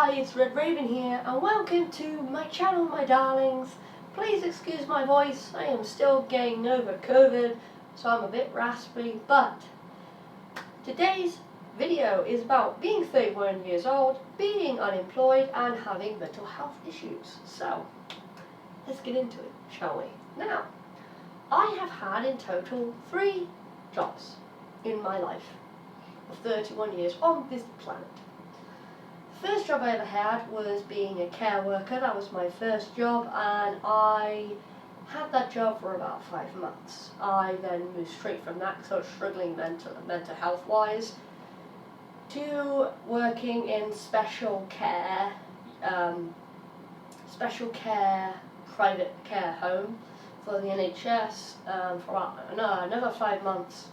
Hi, it's Red Raven here, and welcome to my channel, my darlings. Please excuse my voice, I am still getting over COVID, so I'm a bit raspy, but today's video is about being 31 years old, being unemployed, and having mental health issues. So, let's get into it, shall we? Now, I have had in total 3 jobs in my life of 31 years on this planet. The first job I ever had was being a care worker. That was my first job, and I had that job for about 5 months. I then moved straight from that because I was struggling mental health wise to working in special care private care home for the NHS for another 5 months.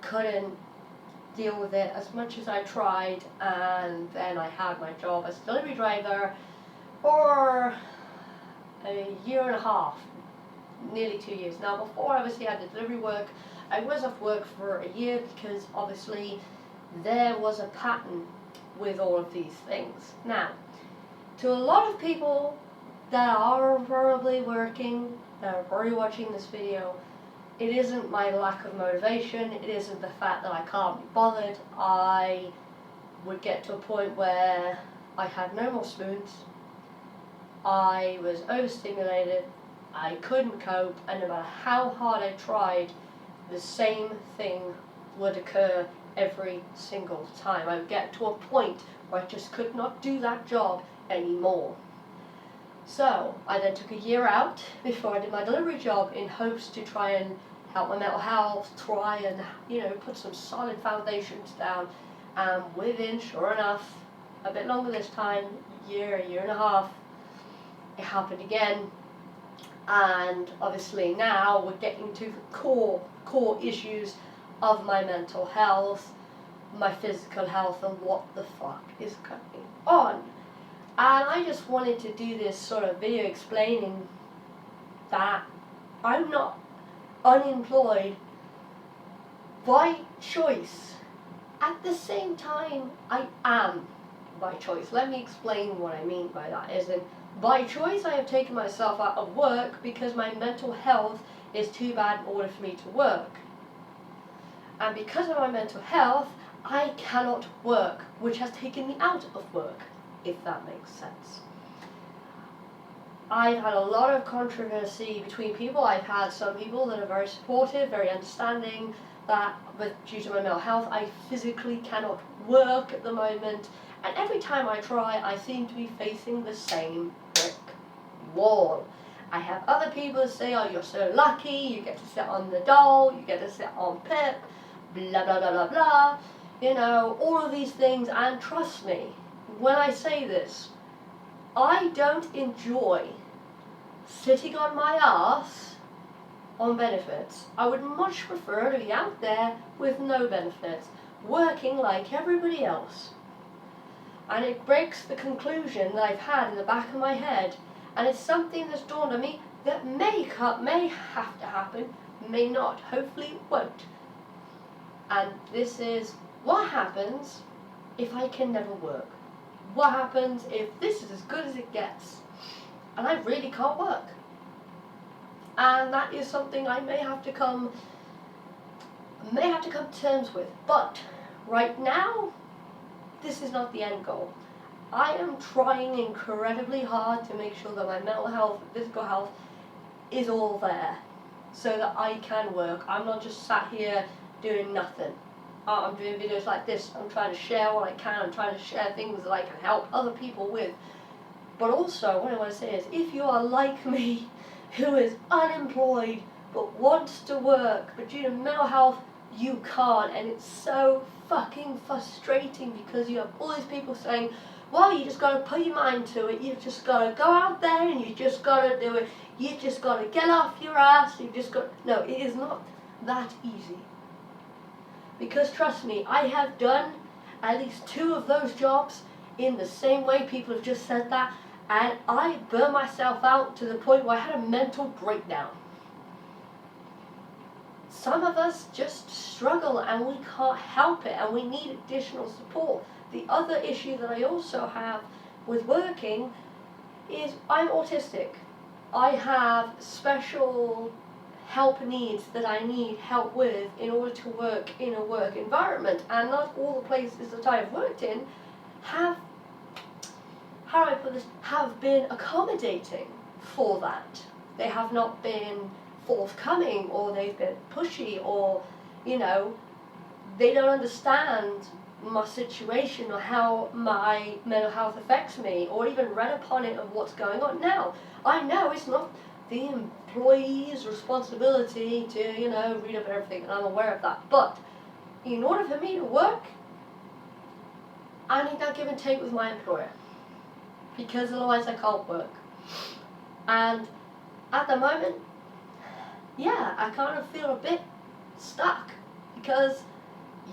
Couldn't deal with it as much as I tried, and then I had my job as a delivery driver for a year and a half, nearly 2 years. Now, before I obviously had the delivery work, I was off work for a year because obviously there was a pattern with all of these things. Now, to a lot of people that are probably working, that are probably watching this video, it isn't my lack of motivation, it isn't the fact that I can't be bothered. I would get to a point where I had no more spoons, I was overstimulated, I couldn't cope, and no matter how hard I tried, the same thing would occur every single time. I would get to a point where I just could not do that job anymore. So I then took a year out before I did my delivery job in hopes to try and help my mental health, try and put some solid foundations down, and within, sure enough, a bit longer this time, a year and a half, it happened again. And obviously now we're getting to the core issues of my mental health, my physical health, and what the fuck is going on. And I just wanted to do this sort of video explaining that I'm not unemployed by choice. At the same time, I am by choice. Let me explain what I mean by that. As in, by choice, I have taken myself out of work because my mental health is too bad in order for me to work. And because of my mental health, I cannot work, which has taken me out of work, if that makes sense. I've had a lot of controversy between people. I've had some people that are very supportive, very understanding, that due to my mental health, I physically cannot work at the moment, and every time I try, I seem to be facing the same brick wall. I have other people that say, oh, you're so lucky, you get to sit on the dole, you get to sit on Pip, blah, blah, blah, blah, blah, all of these things, and trust me, when I say this, I don't enjoy sitting on my ass on benefits. I would much prefer to be out there with no benefits, working like everybody else. And it breaks the conclusion that I've had in the back of my head, and it's something that's dawned on me that may have to happen, may not, hopefully it won't. And this is, what happens if I can never work? What happens if this is as good as it gets and I really can't work? And that is something I may have to come to terms with. But right now, this is not the end goal. I am trying incredibly hard to make sure that my mental health, physical health is all there so that I can work. I'm not just sat here doing nothing. I'm doing videos like this. I'm trying to share what I can. I'm trying to share things that I can help other people with. But also, what I want to say is, if you are like me, who is unemployed but wants to work, but due to mental health, you can't, and it's so fucking frustrating because you have all these people saying, well, you just got to put your mind to it, you've just got to go out there and you just got to do it, you just got to get off your ass, you just got, no, it is not that easy. Because trust me, I have done at least 2 of those jobs in the same way people have just said that, and I burned myself out to the point where I had a mental breakdown. Some of us just struggle and we can't help it, and we need additional support. The other issue that I also have with working is I'm autistic. I have special help needs that I need help with in order to work in a work environment, and not all the places that I've worked in have, how do I put this, have been accommodating for that. They have not been forthcoming, or they've been pushy, or, you know, they don't understand my situation or how my mental health affects me, or even read upon it of what's going on. Now, I know it's not the employee's responsibility to, you know, read up everything, and I'm aware of that. But in order for me to work, I need that give and take with my employer, because otherwise I can't work. And at the moment, yeah, I kind of feel a bit stuck, because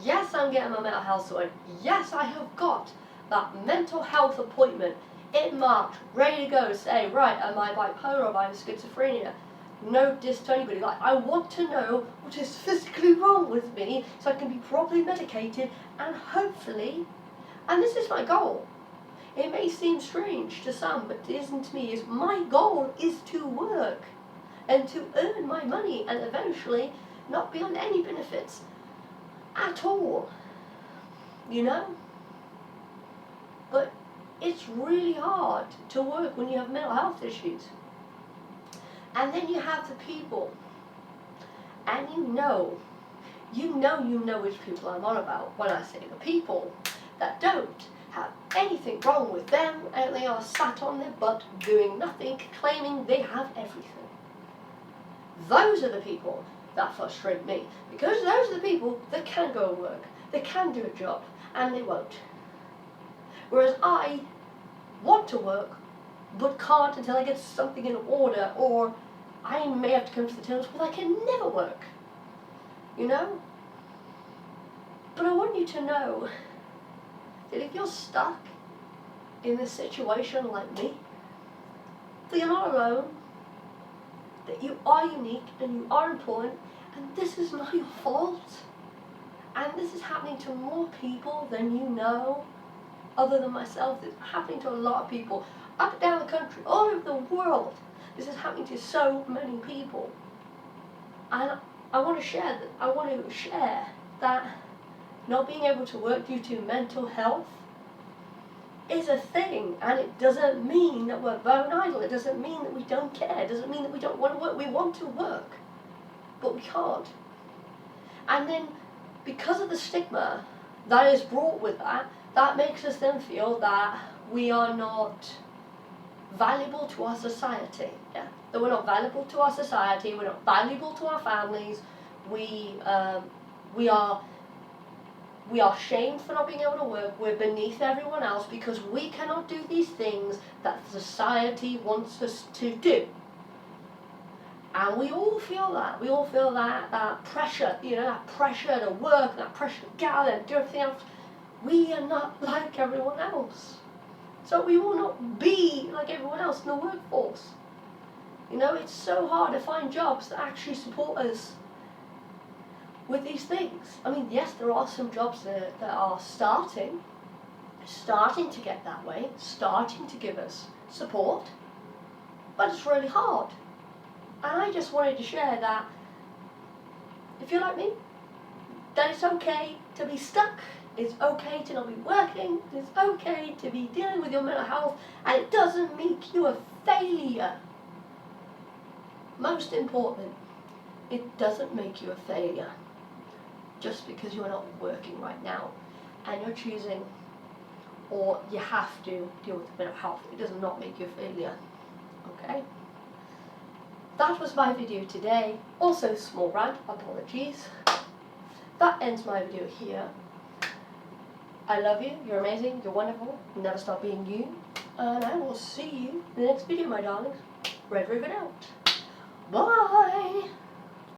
yes, I'm getting my mental health sorted. Yes, I have got that mental health appointment in March, ready to go to say, right, am I bipolar, am I schizophrenia? No diss to anybody. Like, I want to know what is physically wrong with me so I can be properly medicated, and hopefully, and this is my goal. It may seem strange to some, but it isn't to me. Is my goal is to work and to earn my money, and eventually not be on any benefits at all, you know? But it's really hard to work when you have mental health issues. And then you have the people, and you know which people I'm on about when I say the people that don't have anything wrong with them, and they are sat on their butt doing nothing, claiming they have everything. Those are the people that frustrate me, because those are the people that can go and work, they can do a job, and they won't. Whereas I want to work, but can't until I get something in order, or I may have to come to the terms with I can never work, you know? But I want you to know that if you're stuck in this situation like me, that you're not alone, that you are unique and you are important, and this is not your fault. And this is happening to more people than you know, other than myself. It's happening to a lot of people, up and down the country, all over the world. This is happening to so many people. And I want to share that not being able to work due to mental health is a thing, and it doesn't mean that we're bone idle. It doesn't mean that we don't care. It doesn't mean that we don't want to work. We want to work, but we can't. And then, because of the stigma that is brought with that, that makes us then feel that we are not valuable to our society. Yeah, that we're not valuable to our society. We're not valuable to our families. We are shamed for not being able to work. We're beneath everyone else because we cannot do these things that society wants us to do. And we all feel that. We all feel that pressure, you know, that pressure to work, that pressure to get out there and do everything else. We are not like everyone else. So we will not be like everyone else in the workforce. You know, it's so hard to find jobs that actually support us with these things. I mean, yes, there are some jobs that are starting to get that way, starting to give us support, but it's really hard. And I just wanted to share that if you're like me, that it's okay to be stuck, it's okay to not be working, it's okay to be dealing with your mental health, and it doesn't make you a failure. Most important, it doesn't make you a failure just because you're not working right now and you're choosing, or you have to deal with mental health. It does not make you a failure. Okay? That was my video today. Also small rant, apologies. That ends my video here. I love you, you're amazing, you're wonderful, never stop being you. And I will see you in the next video, my darlings. Red Ribbon out. Bye!